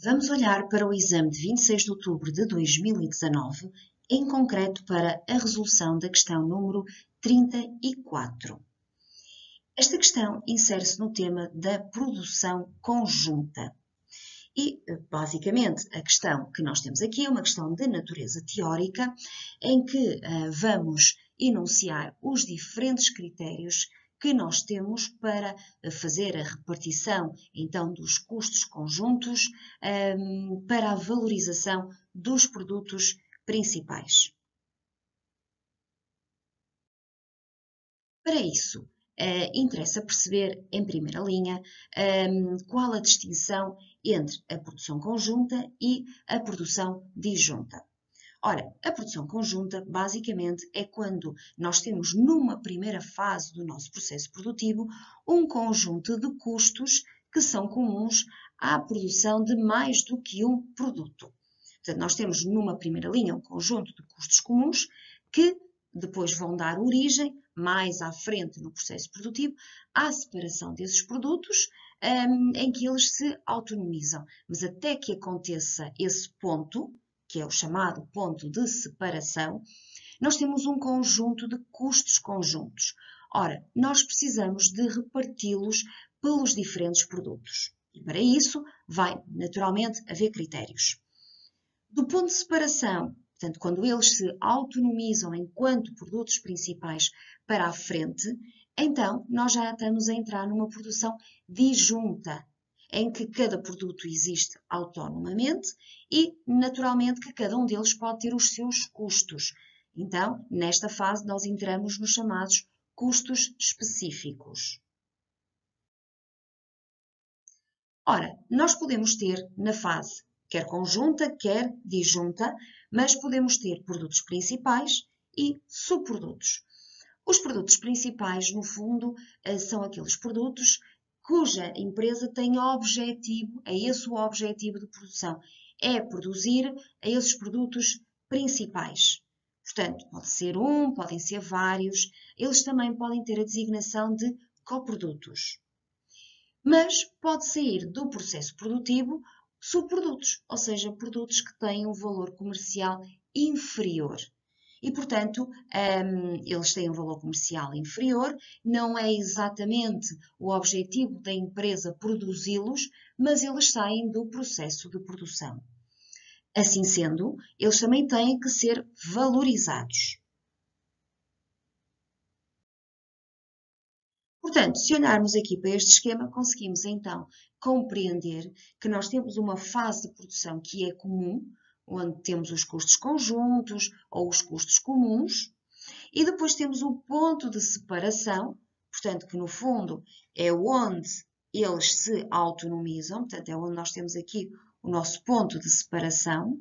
Vamos olhar para o exame de 26 de outubro de 2019, em concreto para a resolução da questão número 34. Esta questão insere-se no tema da produção conjunta. E, basicamente, a questão que nós temos aqui é uma questão de natureza teórica, em que vamos enunciar os diferentes critérios que nós temos para fazer a repartição, então, dos custos conjuntos para a valorização dos produtos principais. Para isso, interessa perceber, em primeira linha, qual a distinção entre a produção conjunta e a produção disjunta. Ora, a produção conjunta, basicamente, é quando nós temos, numa primeira fase do nosso processo produtivo, um conjunto de custos que são comuns à produção de mais do que um produto. Portanto, nós temos, numa primeira linha, um conjunto de custos comuns que depois vão dar origem, mais à frente no processo produtivo, à separação desses produtos em que eles se autonomizam. Mas até que aconteça esse ponto, que é o chamado ponto de separação, nós temos um conjunto de custos conjuntos. Ora, nós precisamos de reparti-los pelos diferentes produtos. E para isso vai, naturalmente, haver critérios. Do ponto de separação, portanto, quando eles se autonomizam enquanto produtos principais para a frente, então nós já estamos a entrar numa produção disjunta, em que cada produto existe autonomamente e, naturalmente, que cada um deles pode ter os seus custos. Então, nesta fase, nós entramos nos chamados custos específicos. Ora, nós podemos ter na fase quer conjunta, quer disjunta, mas podemos ter produtos principais e subprodutos. Os produtos principais, no fundo, são aqueles produtos cuja empresa tem objetivo, é esse o objetivo de produção, é produzir a esses produtos principais. Portanto, pode ser um, podem ser vários, eles também podem ter a designação de coprodutos. Mas pode sair do processo produtivo subprodutos, ou seja, produtos que têm um valor comercial inferior. E, portanto, eles têm um valor comercial inferior, não é exatamente o objetivo da empresa produzi-los, mas eles saem do processo de produção. Assim sendo, eles também têm que ser valorizados. Portanto, se olharmos aqui para este esquema, conseguimos então compreender que nós temos uma fase de produção que é comum, onde temos os custos conjuntos ou os custos comuns, e depois temos o ponto de separação, portanto, que no fundo é onde eles se autonomizam, portanto, é onde nós temos aqui o nosso ponto de separação,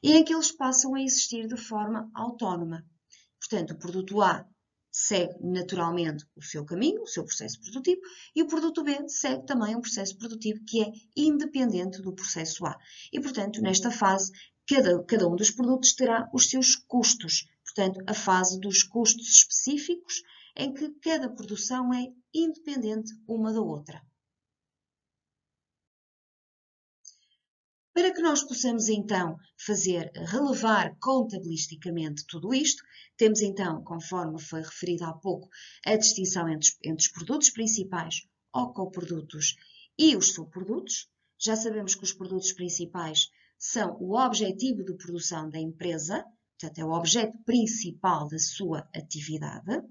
e em que eles passam a existir de forma autónoma. Portanto, o produto A segue naturalmente o seu caminho, o seu processo produtivo, e o produto B segue também um processo produtivo que é independente do processo A. E, portanto, nesta fase, cada um dos produtos terá os seus custos. Portanto, a fase dos custos específicos, em que cada produção é independente uma da outra. Para que nós possamos então relevar contabilisticamente tudo isto, temos então, conforme foi referido há pouco, a distinção entre os produtos principais ou coprodutos e os subprodutos. Já sabemos que os produtos principais são o objetivo de produção da empresa, portanto é o objeto principal da sua atividade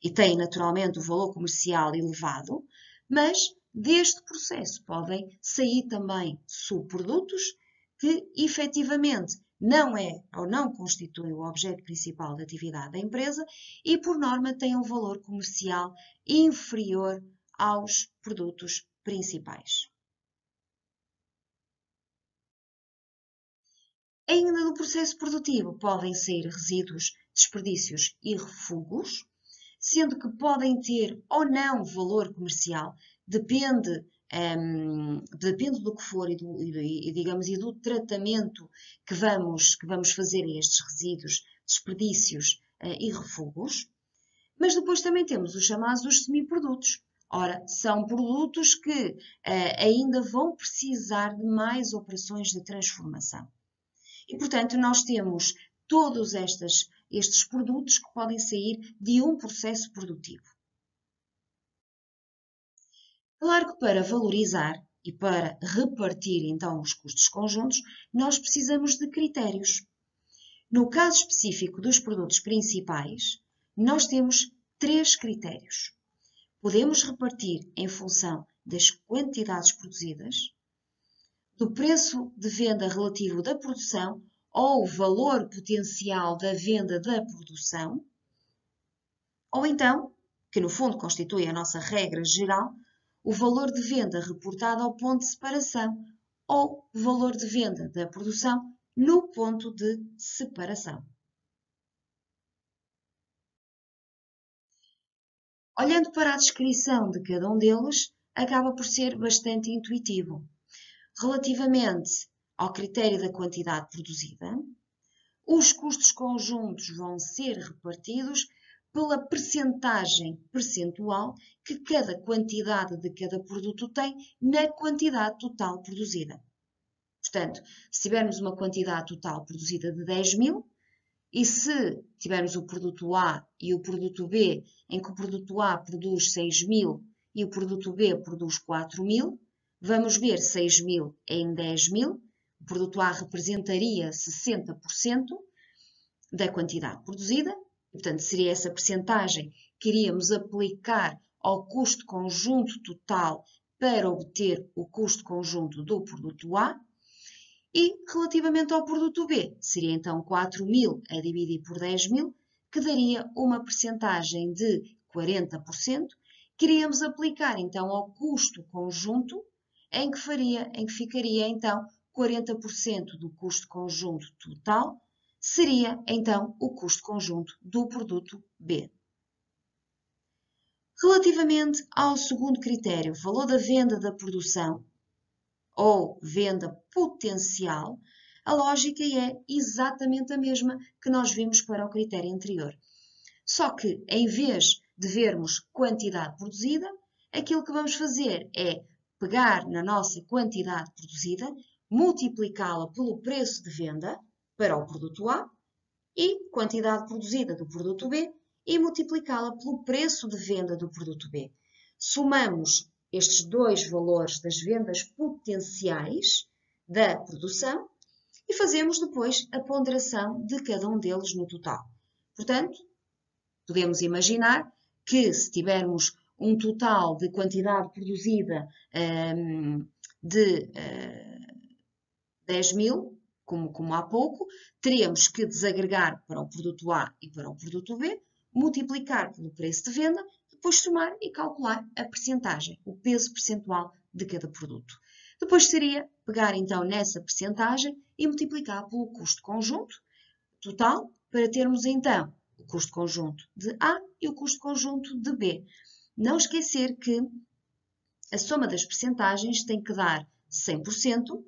e têm naturalmente o valor comercial elevado, mas deste processo podem sair também subprodutos que efetivamente não é ou não constituem o objeto principal da atividade da empresa e, por norma, têm um valor comercial inferior aos produtos principais. Ainda no processo produtivo podem sair resíduos, desperdícios e refugos, sendo que podem ter ou não valor comercial, depende do que for e do tratamento que vamos fazer a estes resíduos, desperdícios e refugos. Mas depois também temos os chamados os semiprodutos, Ora, são produtos que ainda vão precisar de mais operações de transformação. E, portanto, nós temos todos estes produtos que podem sair de um processo produtivo. Claro que para valorizar e para repartir, então, os custos conjuntos, nós precisamos de critérios. No caso específico dos produtos principais, nós temos 3 critérios. Podemos repartir em função das quantidades produzidas, do preço de venda relativo da produção ou valor potencial da venda da produção, ou então, que no fundo constitui a nossa regra geral, o valor de venda reportado ao ponto de separação ou valor de venda da produção no ponto de separação. Olhando para a descrição de cada um deles, acaba por ser bastante intuitivo. Relativamente ao critério da quantidade produzida, os custos conjuntos vão ser repartidos pela percentagem percentual que cada quantidade de cada produto tem na quantidade total produzida. Portanto, se tivermos uma quantidade total produzida de 10.000, e se tivermos o produto A e o produto B, em que o produto A produz 6.000 e o produto B produz 4.000, vamos ver 6.000 em 10.000, o produto A representaria 60% da quantidade produzida, portanto, seria essa percentagem que iríamos aplicar ao custo conjunto total para obter o custo conjunto do produto A. E, relativamente ao produto B, seria então 4.000 a dividir por 10.000, que daria uma percentagem de 40%, que iríamos aplicar então ao custo conjunto, em que ficaria então 40% do custo conjunto total, seria então o custo conjunto do produto B. Relativamente ao segundo critério, valor da venda da produção ou venda potencial, a lógica é exatamente a mesma que nós vimos para o critério anterior. Só que, em vez de vermos quantidade produzida, aquilo que vamos fazer é pegar na nossa quantidade produzida, multiplicá-la pelo preço de venda para o produto A e quantidade produzida do produto B e multiplicá-la pelo preço de venda do produto B. Somamos estes dois valores das vendas potenciais da produção e fazemos depois a ponderação de cada um deles no total. Portanto, podemos imaginar que se tivermos um total de quantidade produzida de 10.000, como há pouco, teríamos que desagregar para o produto A e para o produto B, multiplicar pelo preço de venda, depois somar e calcular a percentagem, o peso percentual de cada produto. Depois seria pegar então nessa percentagem e multiplicar pelo custo conjunto total, para termos então o custo conjunto de A e o custo conjunto de B. Não esquecer que a soma das percentagens tem que dar 100%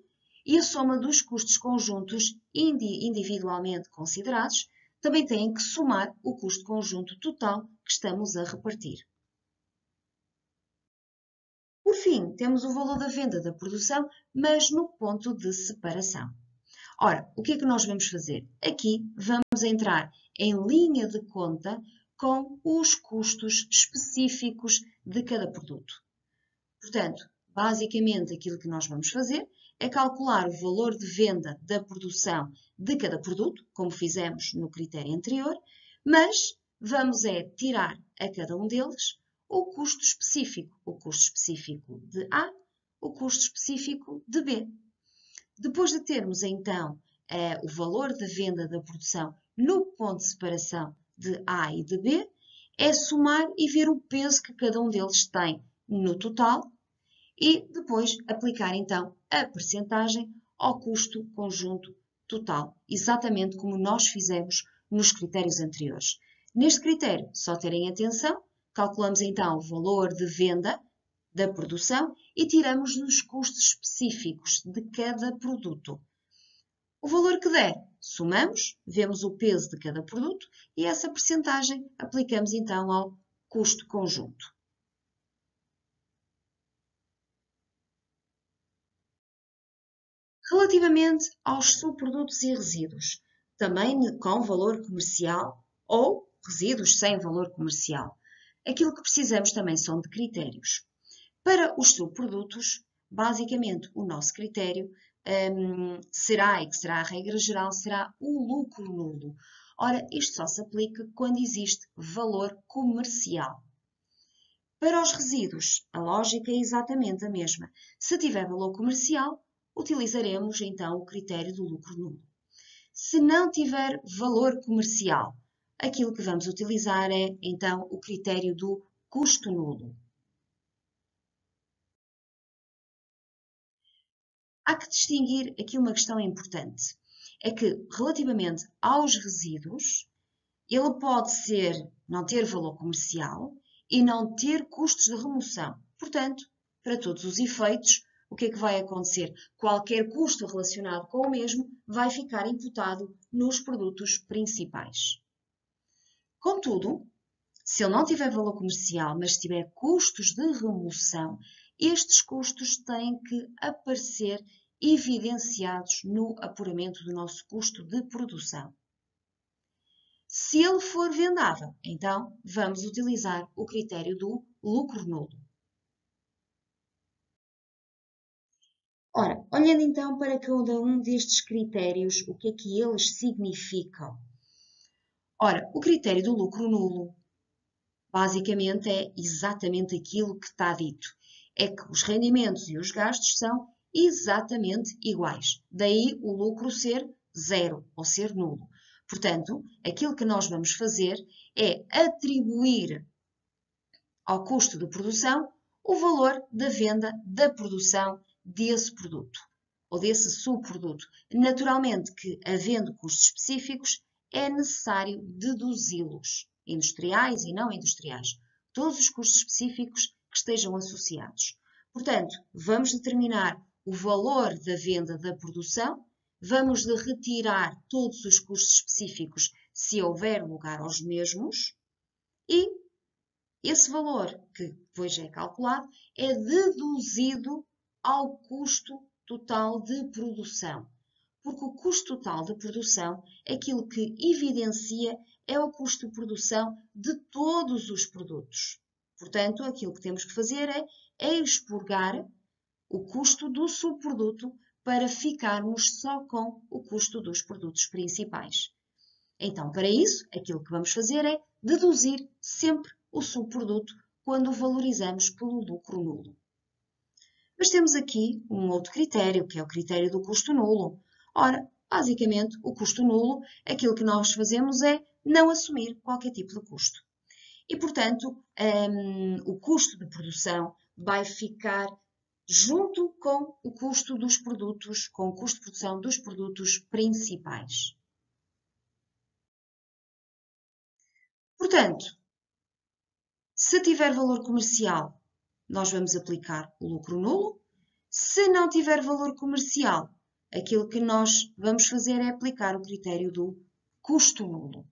e a soma dos custos conjuntos individualmente considerados também tem que somar o custo conjunto total que estamos a repartir. Por fim, temos o valor da venda da produção, mas no ponto de separação. Ora, o que é que nós vamos fazer? Aqui vamos entrar em linha de conta com os custos específicos de cada produto. Portanto, basicamente aquilo que nós vamos fazer é calcular o valor de venda da produção de cada produto, como fizemos no critério anterior, mas vamos tirar a cada um deles o custo específico de A, o custo específico de B. Depois de termos então o valor de venda da produção no ponto de separação de A e de B, é somar e ver o peso que cada um deles tem no total e depois aplicar então a percentagem ao custo conjunto total, exatamente como nós fizemos nos critérios anteriores. Neste critério, só terem atenção, calculamos então o valor de venda da produção e tiramos os custos específicos de cada produto. O valor que der, somamos, vemos o peso de cada produto e essa percentagem aplicamos então ao custo conjunto. Relativamente aos subprodutos e resíduos, também com valor comercial ou resíduos sem valor comercial, aquilo que precisamos também são de critérios. Para os subprodutos, basicamente o nosso critério será, e que será a regra geral, será o lucro nulo. Ora, isto só se aplica quando existe valor comercial. Para os resíduos, a lógica é exatamente a mesma. Se tiver valor comercial, utilizaremos então o critério do lucro nulo. Se não tiver valor comercial, aquilo que vamos utilizar é então o critério do custo nulo. Há que distinguir aqui uma questão importante. É que, relativamente aos resíduos, ele pode não ter valor comercial e não ter custos de remoção. Portanto, para todos os efeitos, o que é que vai acontecer? Qualquer custo relacionado com o mesmo vai ficar imputado nos produtos principais. Contudo, se ele não tiver valor comercial, mas tiver custos de remoção, estes custos têm que aparecer evidenciados no apuramento do nosso custo de produção. Se ele for vendável, então vamos utilizar o critério do lucro nulo. Ora, olhando então para cada um destes critérios, o que é que eles significam? Ora, o critério do lucro nulo, basicamente, é exatamente aquilo que está dito. É que os rendimentos e os gastos são exatamente iguais. Daí o lucro ser zero ou ser nulo. Portanto, aquilo que nós vamos fazer é atribuir ao custo de produção o valor da venda da produção desse produto ou desse subproduto. Naturalmente que, havendo custos específicos, é necessário deduzi-los, industriais e não industriais, todos os custos específicos que estejam associados. Portanto, vamos determinar o valor da venda da produção, vamos de retirar todos os custos específicos se houver lugar aos mesmos e esse valor que depois é calculado é deduzido ao custo total de produção. Porque o custo total de produção, aquilo que evidencia é o custo de produção de todos os produtos. Portanto, aquilo que temos que fazer é expurgar o custo do subproduto para ficarmos só com o custo dos produtos principais. Então, para isso, aquilo que vamos fazer é deduzir sempre o subproduto quando o valorizamos pelo lucro nulo. Mas temos aqui um outro critério, que é o critério do custo nulo. Ora, basicamente, o custo nulo, aquilo que nós fazemos é não assumir qualquer tipo de custo. E, portanto, o custo de produção vai ficar junto com o custo dos produtos, com o custo de produção dos produtos principais. Portanto, se tiver valor comercial, nós vamos aplicar o lucro nulo. Se não tiver valor comercial, aquilo que nós vamos fazer é aplicar o critério do custo nulo.